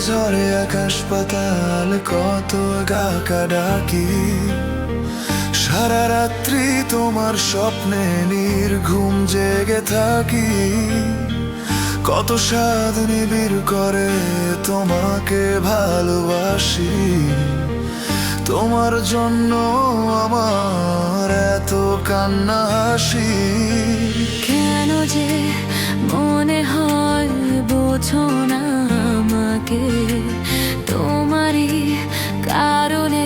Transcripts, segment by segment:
ঝড়ে আকাশ পাতাল কত ডাকা ডাকি, সারা রাত্রি তোমার স্বপ্নে নির্ঘুম জেগে থাকি। কত স্বাদ নিবিড় করে তোমাকে ভালোবাসি, তোমার জন্য আমার এত কান্না হাসি। কেন যে মনে হয় বোঝো না আমাকে, তোমারই কারণে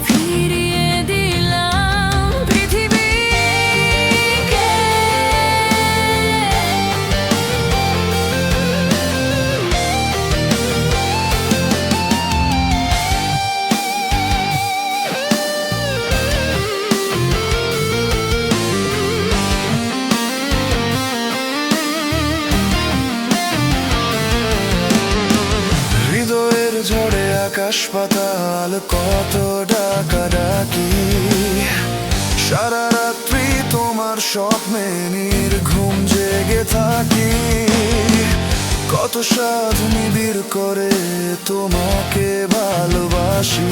ফিরিয়ে দিলাম পৃথিবীকে। হৃদয়ের ঝড়ে আকাশ পাতাল কত ডাকা ডাকি, সারা রাত্রি তোমার স্বপ্নে নির্ঘুম জেগে থাকি। কত স্বাদ নিবিড় করে তোমাকে ভালোবাসি,